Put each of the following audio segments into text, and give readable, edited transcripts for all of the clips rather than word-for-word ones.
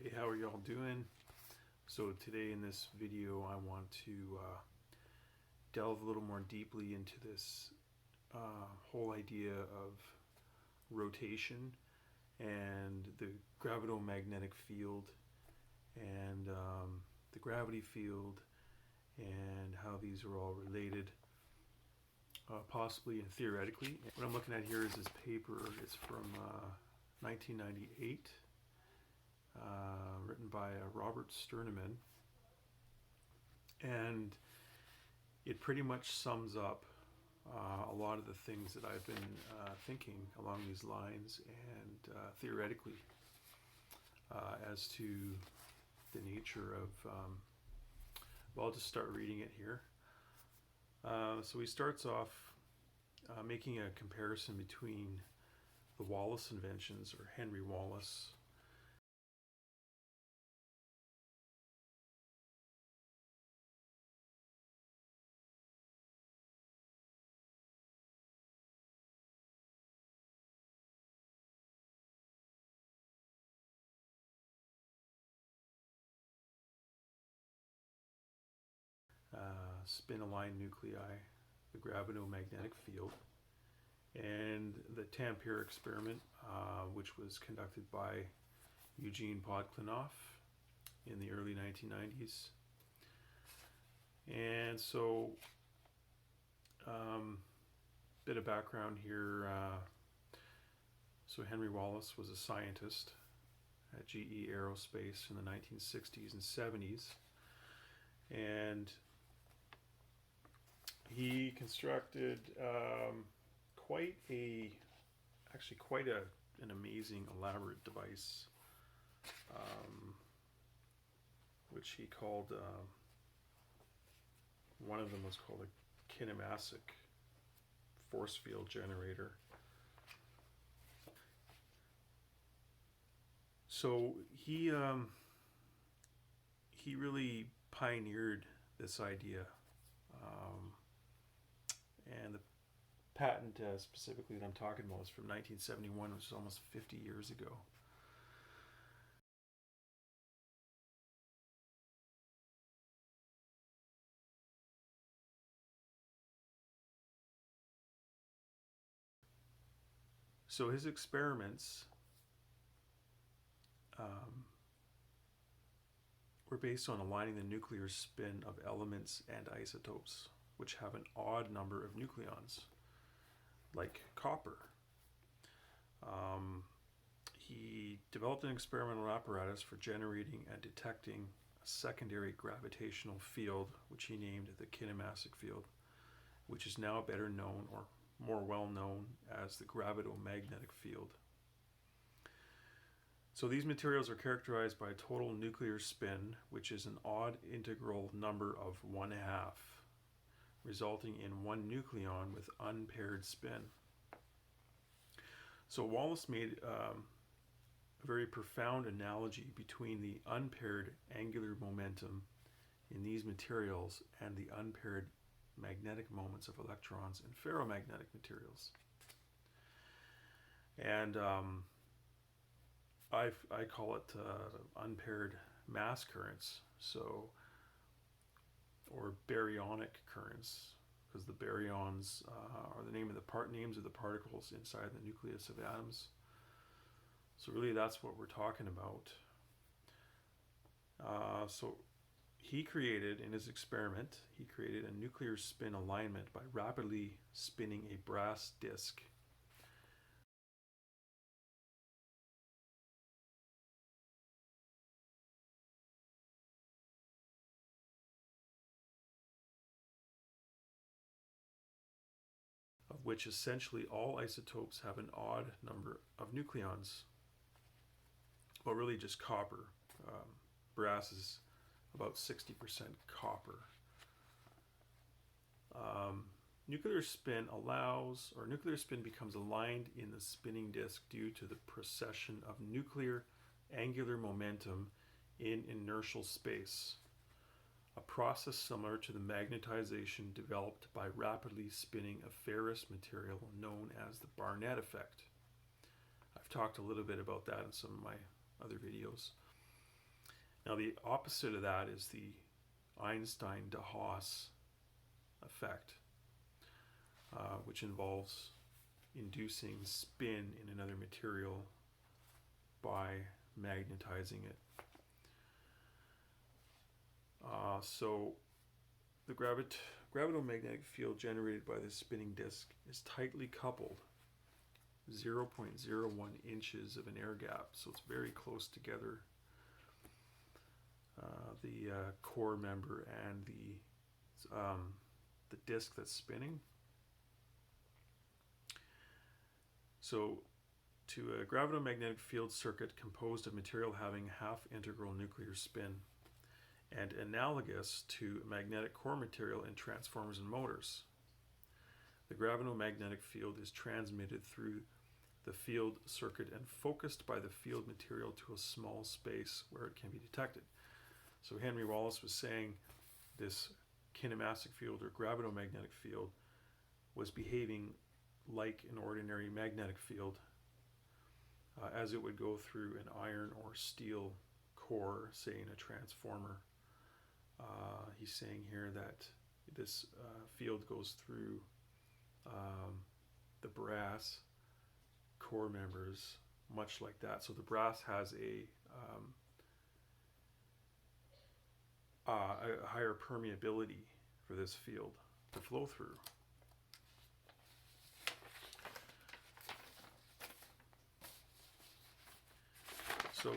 Hey, how are y'all doing? So today in this video I want to delve a little more deeply into this whole idea of rotation and the gravitomagnetic field and the gravity field and how these are all related, possibly and theoretically. What I'm looking at here is this paper. It's from 1998. Written by Robert Stirniman, and it pretty much sums up a lot of the things that I've been thinking along these lines and theoretically as to the nature of well, I'll just start reading it here. So he starts off making a comparison between the Wallace inventions, or Henry Wallace, spin-aligned nuclei, the gravitomagnetic field, and the Tampere experiment, which was conducted by Eugene Podkletnov in the early 1990s. And so, bit of background here. So Henry Wallace was a scientist at GE Aerospace in the 1960s and 70s, and he constructed quite an amazing, elaborate device, which he called, one of them was called a kinemassic force field generator. So he really pioneered this idea, and the patent specifically that I'm talking about is from 1971, which is almost 50 years ago. So his experiments were based on aligning the nuclear spin of elements and isotopes which have an odd number of nucleons, like copper. He developed an experimental apparatus for generating and detecting a secondary gravitational field, which he named the Kinemassic field, which is now better known, or more well known, as the gravitomagnetic field. So these materials are characterized by a total nuclear spin, which is an odd integral number of 1/2, resulting in one nucleon with unpaired spin. So Wallace made a very profound analogy between the unpaired angular momentum in these materials and the unpaired magnetic moments of electrons in ferromagnetic materials. And I call it unpaired mass currents, so, or baryonic currents, because the baryons are the names of the particles inside the nucleus of atoms. So really, that's what we're talking about. So he created, in his experiment, he created a nuclear spin alignment by rapidly spinning a brass disc. Of which essentially all isotopes have an odd number of nucleons. Well, really just copper. Brass is about 60% copper. Nuclear spin becomes aligned in the spinning disk due to the precession of nuclear angular momentum in inertial space, a process similar to the magnetization developed by rapidly spinning a ferrous material known as the Barnett effect. I've talked a little bit about that in some of my other videos. Now the opposite of that is the Einstein-de Haas effect, which involves inducing spin in another material by magnetizing it. So the gravitomagnetic field generated by the spinning disk is tightly coupled, 0.01 inches of an air gap, so it's very close together. The core member and the disk that's spinning. So to a gravitomagnetic field circuit composed of material having half-integral nuclear spin, and analogous to magnetic core material in transformers and motors. The gravitomagnetic field is transmitted through the field circuit and focused by the field material to a small space where it can be detected. So Henry Wallace was saying this kinemassic field or gravitomagnetic field was behaving like an ordinary magnetic field as it would go through an iron or steel core, say in a transformer. He's saying here that this field goes through the brass core members, much like that. So the brass has a higher permeability for this field to flow through. So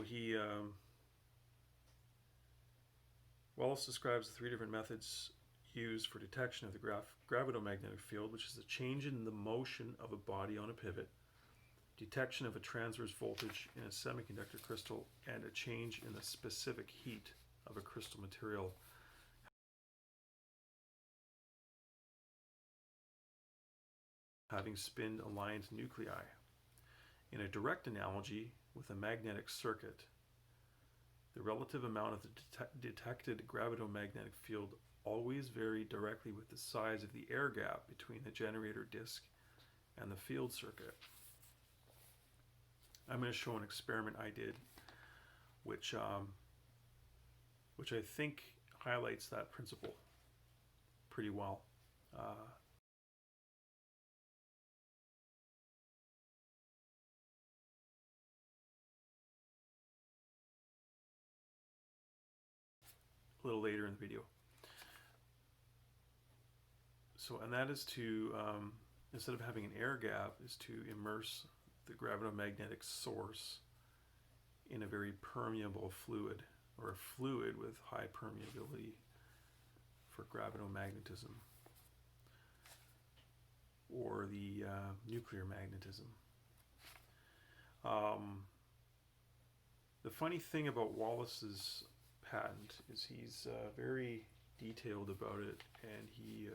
Wallace describes the three different methods used for detection of the gravitomagnetic field, which is a change in the motion of a body on a pivot, detection of a transverse voltage in a semiconductor crystal, and a change in the specific heat of a crystal material having spin-aligned nuclei. In a direct analogy with a magnetic circuit, the relative amount of the detected gravitomagnetic field always varied directly with the size of the air gap between the generator disk and the field circuit. I'm going to show an experiment I did, which I think highlights that principle pretty well. A little later in the video. So, and that is to, instead of having an air gap, is to immerse the gravitomagnetic source in a very permeable fluid, or a fluid with high permeability for gravitomagnetism, or the nuclear magnetism. The funny thing about Wallace's patent is he's very detailed about it, and he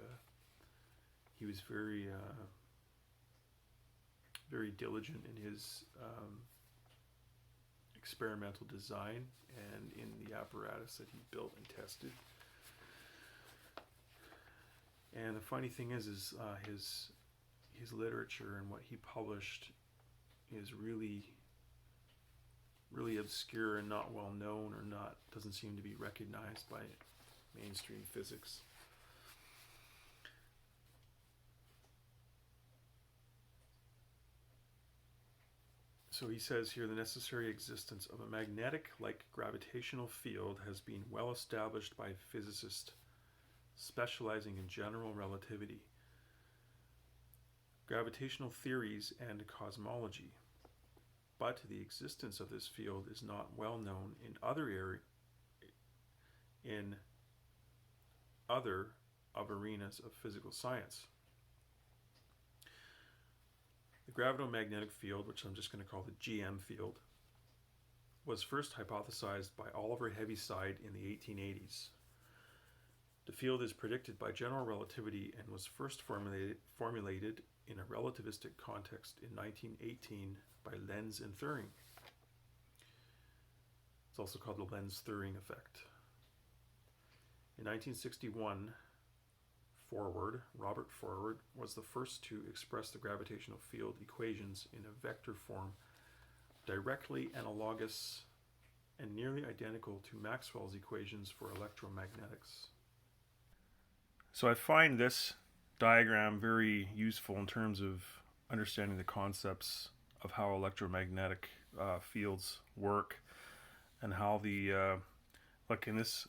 was very very diligent in his experimental design and in the apparatus that he built and tested. And the funny thing is his literature and what he published is really obscure and not well known, or doesn't seem to be recognized by mainstream physics. So he says here, the necessary existence of a magnetic-like gravitational field has been well established by physicists specializing in general relativity, gravitational theories, and cosmology. But the existence of this field is not well known in other arenas of physical science. The gravitomagnetic field, which I'm just going to call the GM field, was first hypothesized by Oliver Heaviside in the 1880s. The field is predicted by general relativity and was first formulated in a relativistic context in 1918 by Lenz and Thirring. It's also called the Lenz-Thirring effect. In 1961, Robert Forward was the first to express the gravitational field equations in a vector form directly analogous and nearly identical to Maxwell's equations for electromagnetics. So I find this diagram very useful in terms of understanding the concepts of how electromagnetic fields work, and how the like in this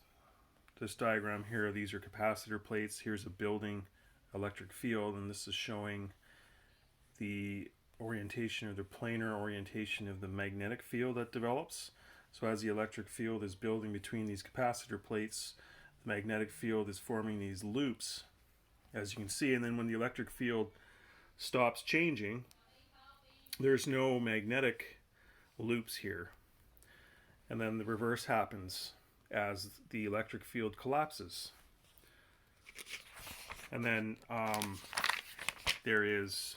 diagram here, these are capacitor plates. Here's a building electric field, and this is showing the orientation, or the planar orientation, of the magnetic field that develops. So as the electric field is building between these capacitor plates, the magnetic field is forming these loops, as you can see. And then when the electric field stops changing, there's no magnetic loops here. And then the reverse happens as the electric field collapses. And then there is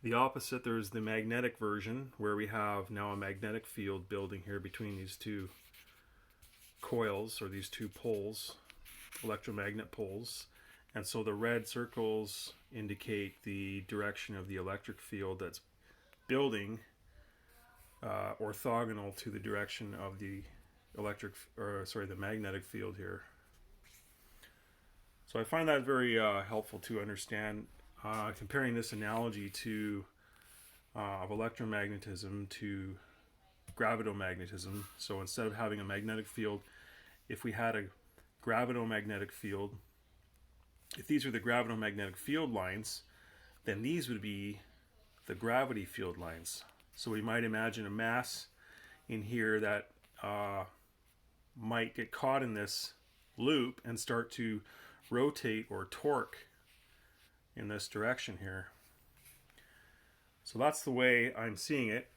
the opposite. There's the magnetic version, where we have now a magnetic field building here between these two coils, or these two poles, electromagnet poles. And so the red circles indicate the direction of the electric field that's building, orthogonal to the direction of the the magnetic field here. So I find that very helpful to understand, comparing this analogy to of electromagnetism to gravitomagnetism. So instead of having a magnetic field, if we had a gravitomagnetic field, if these are the gravitomagnetic field lines, then these would be the gravity field lines. So we might imagine a mass in here that might get caught in this loop and start to rotate or torque in this direction here. So that's the way I'm seeing it.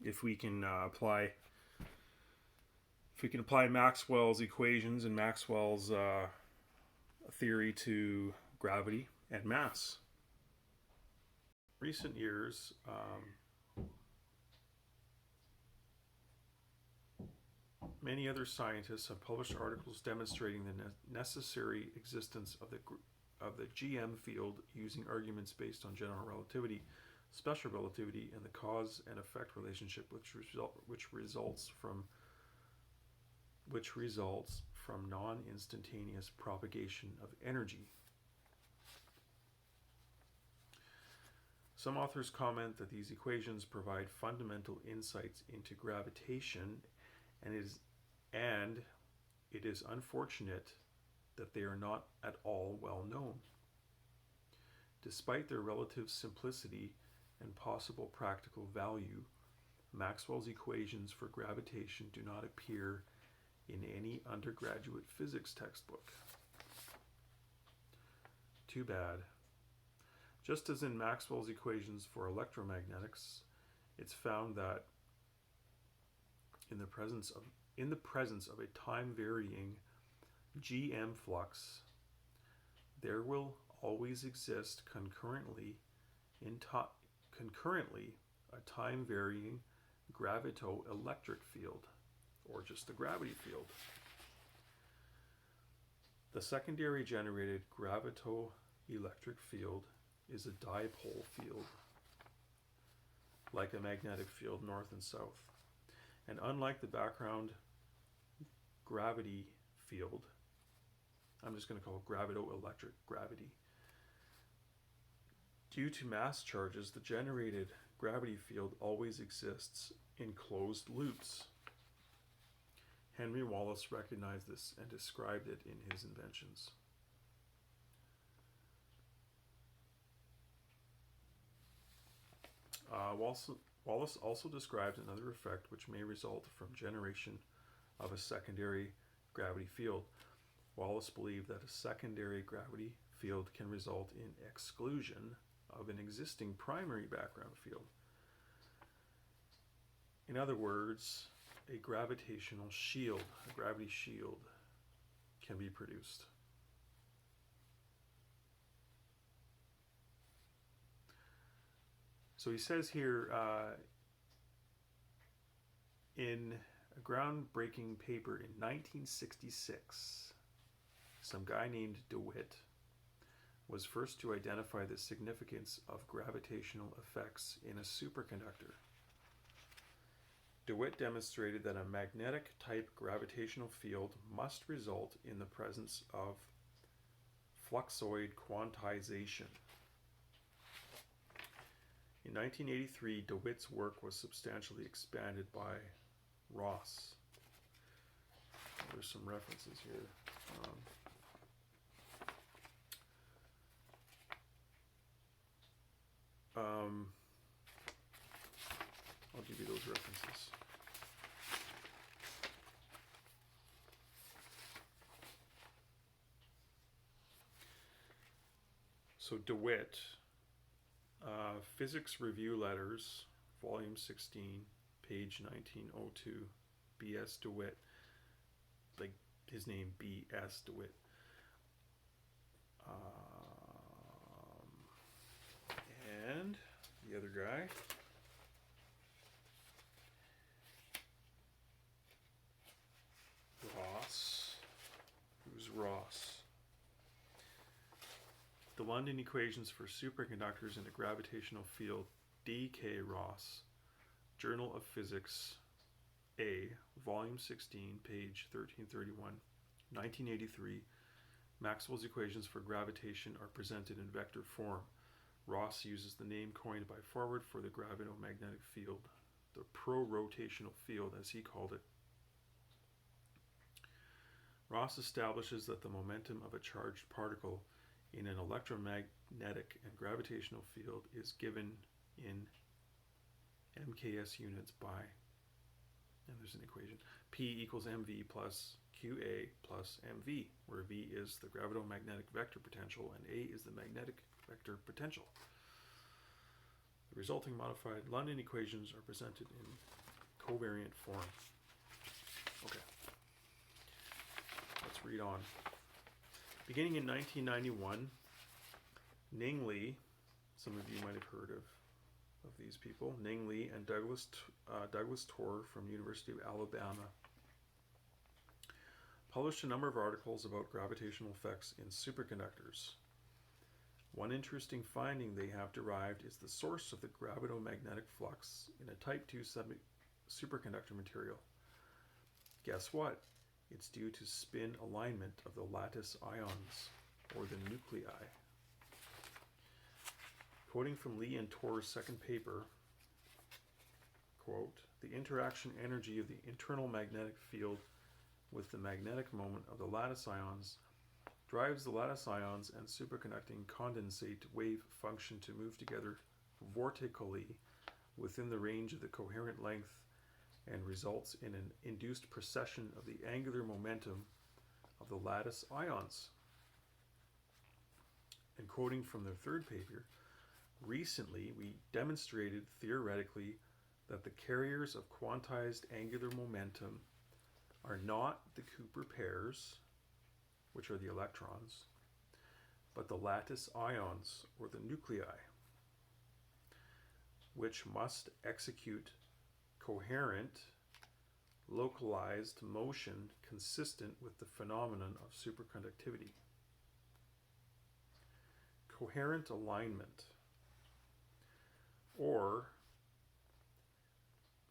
If we can apply Maxwell's equations and Maxwell's theory to gravity and mass. Recent years, many other scientists have published articles demonstrating the necessary existence of the GM field using arguments based on general relativity, special relativity, and the cause and effect relationship, which results from non-instantaneous propagation of energy. Some authors comment that these equations provide fundamental insights into gravitation, and it is unfortunate that they are not at all well known. Despite their relative simplicity and possible practical value, Maxwell's equations for gravitation do not appear in any undergraduate physics textbook. Too bad. Just as in Maxwell's equations for electromagnetics, it's found that in the presence of a time-varying GM flux, there will always exist concurrently a time-varying gravitoelectric field, or just the gravity field. The secondary generated gravitoelectric field is a dipole field, like a magnetic field north and south. And unlike the background gravity field, I'm just going to call it gravitoelectric gravity. Due to mass charges, the generated gravity field always exists in closed loops. Henry Wallace recognized this and described it in his inventions. Wallace also described another effect which may result from generation of a secondary gravity field. Wallace believed that a secondary gravity field can result in exclusion of an existing primary background field. In other words, a gravitational shield, a gravity shield, can be produced. So he says here, in a groundbreaking paper in 1966, some guy named DeWitt was first to identify the significance of gravitational effects in a superconductor. DeWitt demonstrated that a magnetic type gravitational field must result in the presence of fluxoid quantization. In 1983, DeWitt's work was substantially expanded by Ross. There's some references here. I'll give you those references. So DeWitt, Physics Review Letters, Volume 16, page 1902, B.S. DeWitt, like his name, B.S. DeWitt. And the other guy, Ross. Who's Ross? The London Equations for Superconductors in a Gravitational Field, D.K. Ross, Journal of Physics, A, Volume 16, page 1331, 1983. Maxwell's equations for gravitation are presented in vector form. Ross uses the name coined by Forward for the gravitomagnetic field, the pro-rotational field as he called it. Ross establishes that the momentum of a charged particle in an electromagnetic and gravitational field is given in MKS units by, and there's an equation, P equals mv plus qa plus mv, where v is the gravitomagnetic vector potential and a is the magnetic vector potential. The resulting modified London equations are presented in covariant form. Okay, let's read on. Beginning in 1991, Ning Li, some of you might have heard of these people, Ning Li and Douglas Torr from University of Alabama, published a number of articles about gravitational effects in superconductors. One interesting finding they have derived is the source of the gravitomagnetic flux in a type 2 superconductor material. Guess what? It's due to spin alignment of the lattice ions, or the nuclei. Quoting from Li and Torr's second paper, quote, the interaction energy of the internal magnetic field with the magnetic moment of the lattice ions drives the lattice ions and superconducting condensate wave function to move together vortically within the range of the coherent length and results in an induced precession of the angular momentum of the lattice ions. And quoting from their third paper, recently we demonstrated theoretically that the carriers of quantized angular momentum are not the Cooper pairs, which are the electrons, but the lattice ions, or the nuclei, which must execute coherent, localized motion consistent with the phenomenon of superconductivity. Coherent alignment, or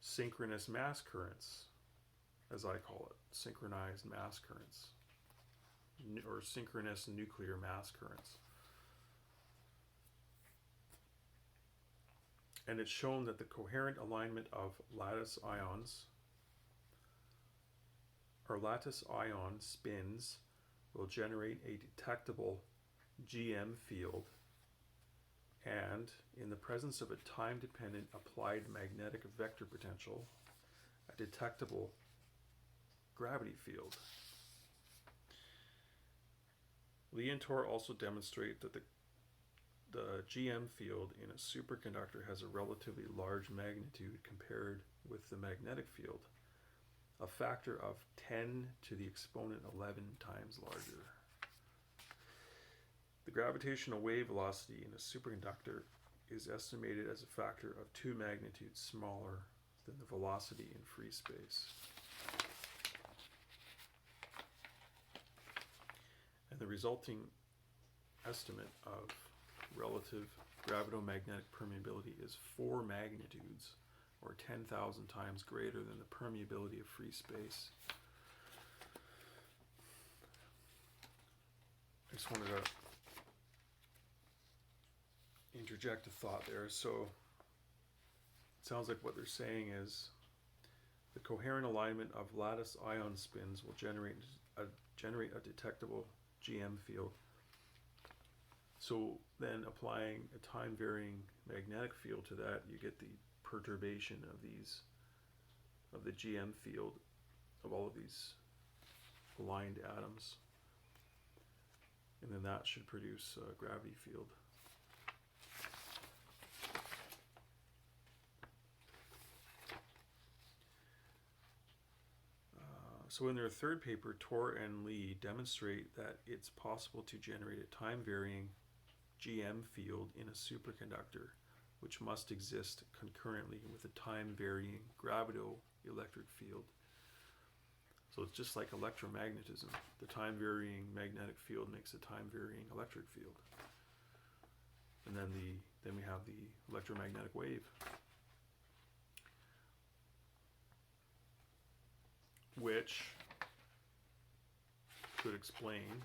synchronous mass currents, as I call it, synchronized mass currents, or synchronous nuclear mass currents. And it's shown that the coherent alignment of lattice ions, or lattice ion spins, will generate a detectable GM field, and in the presence of a time-dependent applied magnetic vector potential, a detectable gravity field. Li and Torr also demonstrate that the GM field in a superconductor has a relatively large magnitude compared with the magnetic field, a factor of 10 to the exponent 11 times larger. The gravitational wave velocity in a superconductor is estimated as a factor of 2 magnitudes smaller than the velocity in free space. And the resulting estimate of relative gravitomagnetic permeability is 4 magnitudes or 10,000 times greater than the permeability of free space. I just wanted to interject a thought there. So it sounds like what they're saying is the coherent alignment of lattice ion spins will generate a detectable GM field. So then applying a time-varying magnetic field to that, you get the perturbation of the GM field of all of these aligned atoms. And then that should produce a gravity field. So in their third paper, Tor and Lee demonstrate that it's possible to generate a time-varying GM field in a superconductor, which must exist concurrently with a time-varying gravitoelectric field. So it's just like electromagnetism. The time-varying magnetic field makes a time-varying electric field. And then we have the electromagnetic wave, which could explain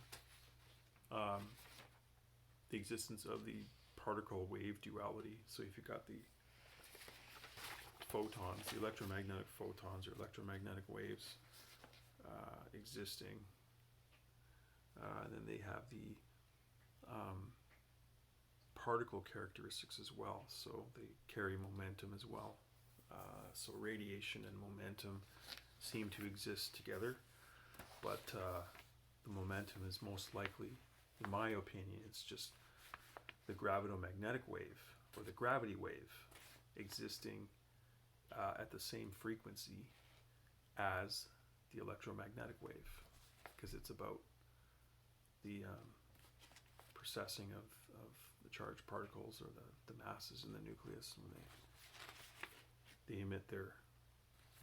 the existence of the particle wave duality. So if you've got the photons, the electromagnetic photons or electromagnetic waves existing, then they have the particle characteristics as well. So they carry momentum as well. So radiation and momentum seem to exist together, but the momentum is most likely, in my opinion, it's just the gravitomagnetic wave or the gravity wave existing at the same frequency as the electromagnetic wave, because it's about the processing of the charged particles or the masses in the nucleus when they emit their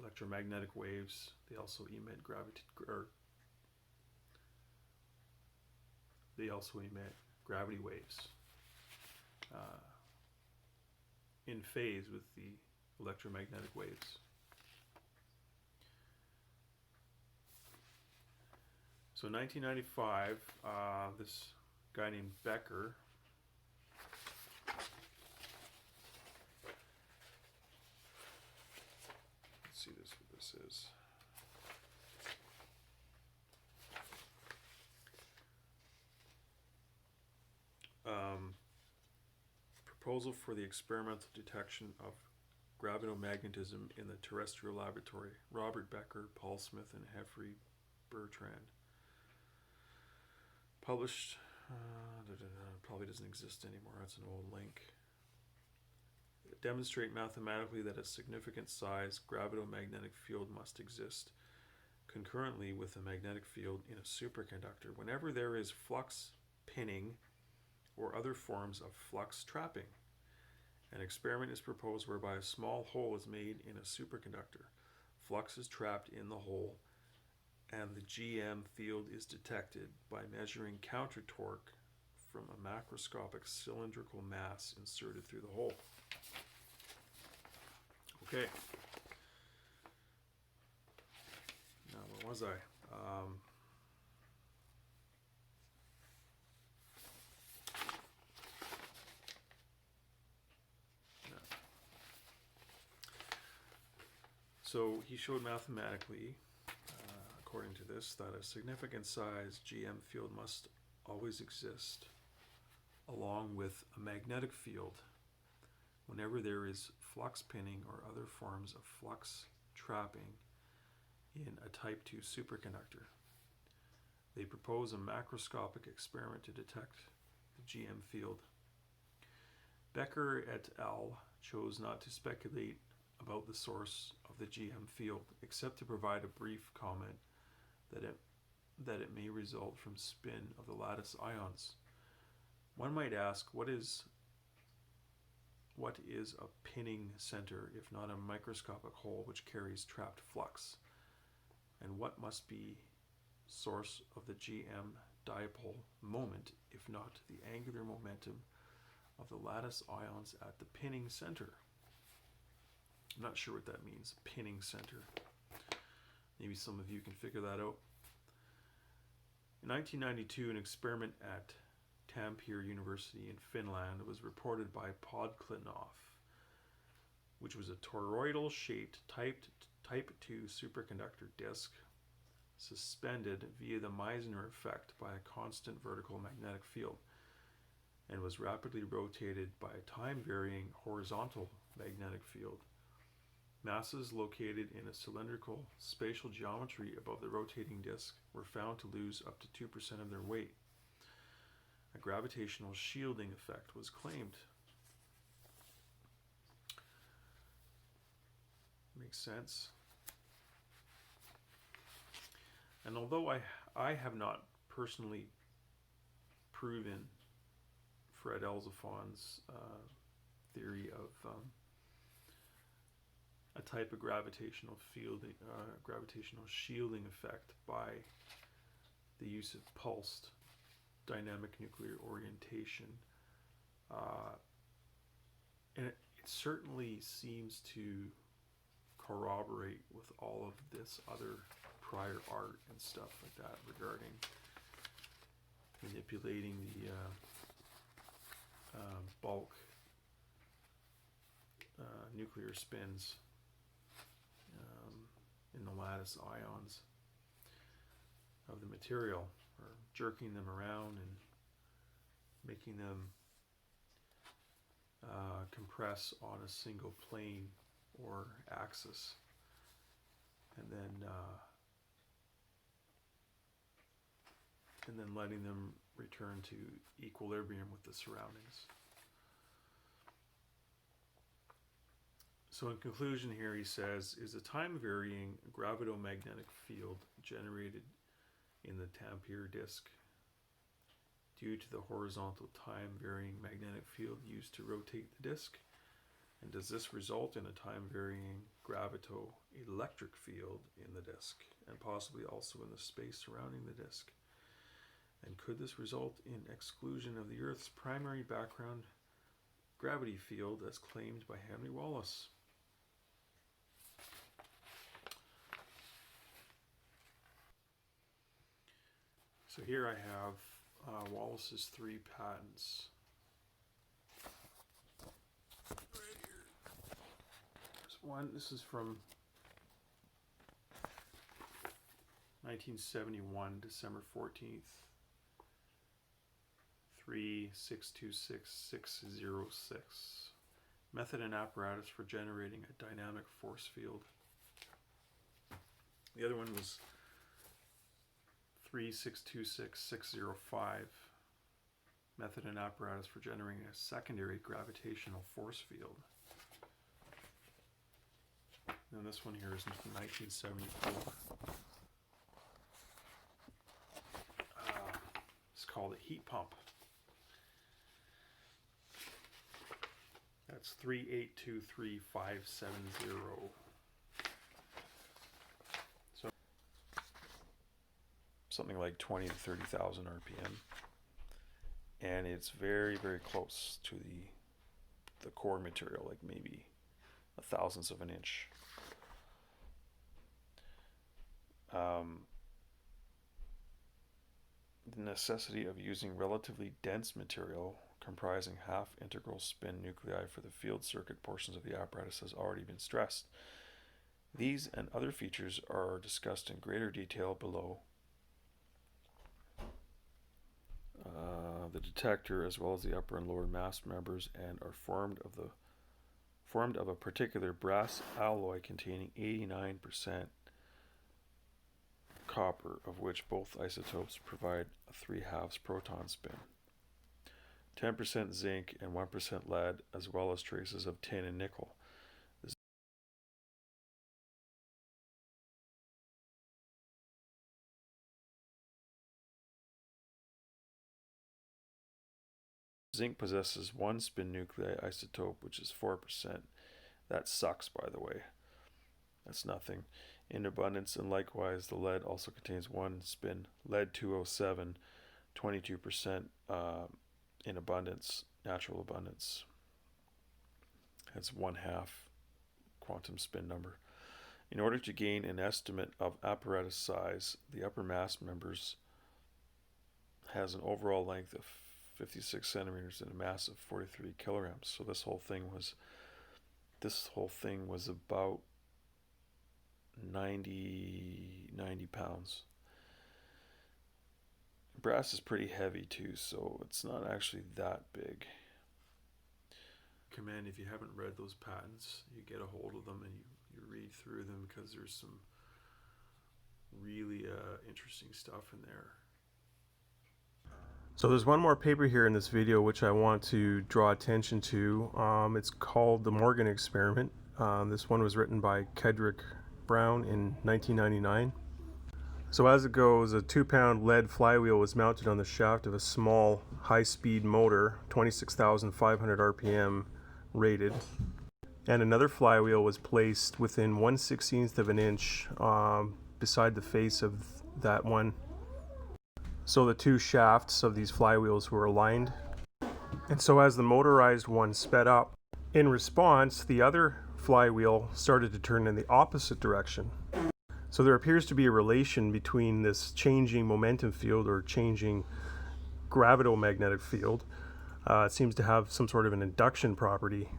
electromagnetic waves. They also emit gravity waves in phase with the electromagnetic waves. So in 1995, this guy named Becker see what this is. Proposal for the experimental detection of gravitomagnetism in the Terrestrial laboratory. Robert Becker, Paul Smith, and Henry Bertrand. Published, probably doesn't exist anymore, that's an old link. Demonstrate mathematically that a significant size gravitomagnetic field must exist concurrently with a magnetic field in a superconductor whenever there is flux pinning or other forms of flux trapping. An experiment is proposed whereby a small hole is made in a superconductor. Flux is trapped in the hole and the GM field is detected by measuring counter torque from a macroscopic cylindrical mass inserted through the hole. Okay. Now, where was I? So he showed mathematically, according to this, that a significant size GM field must always exist along with a magnetic field whenever there is flux pinning or other forms of flux trapping in a type 2 superconductor. They propose a macroscopic experiment to detect the GM field. Becker et al. Chose not to speculate about the source of the GM field, except to provide a brief comment that it may result from spin of the lattice ions. One might ask, what is a pinning center if not a microscopic hole which carries trapped flux? And what must be source of the GM dipole moment if not the angular momentum of the lattice ions at the pinning center? I'm not sure what that means, pinning center. Maybe some of you can figure that out. In 1992, an experiment at Tampere University in Finland was reported by Podklinov, which was a toroidal-shaped Type 2 superconductor disk suspended via the Meissner effect by a constant vertical magnetic field and was rapidly rotated by a time-varying horizontal magnetic field. Masses located in a cylindrical spatial geometry above the rotating disk were found to lose up to 2% of their weight. A gravitational shielding effect was claimed. Makes sense. And although I have not personally proven Fred Elzefon's theory of a type of gravitational shielding effect by the use of pulsed dynamic nuclear orientation, and it certainly seems to corroborate with all of this other prior art and stuff like that regarding manipulating the bulk nuclear spins in the lattice ions of the material, or jerking them around and making them compress on a single plane or axis, and then letting them return to equilibrium with the surroundings. So in conclusion here, he says, is a time-varying gravitomagnetic field generated in the Tampere disk due to the horizontal time-varying magnetic field used to rotate the disk? And does this result in a time-varying gravito-electric field in the disk, and possibly also in the space surrounding the disk? And could this result in exclusion of the Earth's primary background gravity field as claimed by Henry Wallace? So here I have Wallace's 3 patents. Right here. There's one. This is from 1971, December 14th. 3626606. Method and apparatus for generating a dynamic force field. The other one was 3626605. Method and apparatus for generating a secondary gravitational force field. And this one here is from 1974. It's called a heat pump. That's 3823570. So something like 20 to 30,000 RPM. And it's very, very close to the core material, like maybe a thousandth of an inch. The necessity of using relatively dense material comprising half-integral spin nuclei for the field circuit portions of the apparatus has already been stressed. These and other features are discussed in greater detail below. The detector, as well as the upper and lower mass members, and are formed of a particular brass alloy containing 89% copper, of which both isotopes provide a 3/2 proton spin. 10% zinc and 1% lead, as well as traces of tin and nickel. Zinc possesses 1 spin nuclei isotope, which is 4%. That sucks, by the way. That's nothing. In abundance, and likewise, the lead also contains 1 spin, lead 207, 22% in abundance, natural abundance. That's 1/2 quantum spin number. In order to gain an estimate of apparatus size, the upper mass members has an overall length of 56 centimeters and a mass of 43 kilograms. So this whole thing was about 90 pounds. Brass is pretty heavy too, so it's not actually that big. Recommend, if you haven't read those patents, you get a hold of them and you read through them, because there's some really interesting stuff in there. So there's one more paper here in this video which I want to draw attention to. It's called the Morgan experiment. This one was written by Kedrick Brown in 1999. So as it goes, a 2-pound lead flywheel was mounted on the shaft of a small high-speed motor, 26,500 RPM rated, and another flywheel was placed within 1/16 of an inch beside the face of that one. So the two shafts of these flywheels were aligned. And so as the motorized one sped up, in response, the other flywheel started to turn in the opposite direction. So there appears to be a relation between this changing momentum field, or changing gravitomagnetic field. It seems to have some sort of an induction property,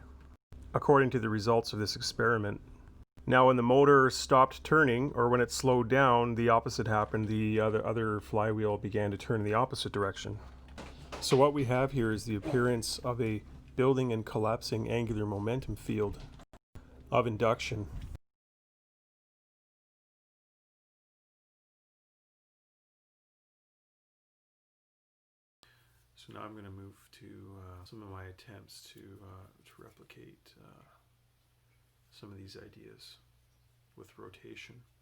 according to the results of this experiment. Now when the motor stopped turning, or when it slowed down, the opposite happened. The other flywheel began to turn in the opposite direction. So what we have here is the appearance of a building and collapsing angular momentum field of induction. So now I'm going to move to some of my attempts to replicate some of these ideas with rotation.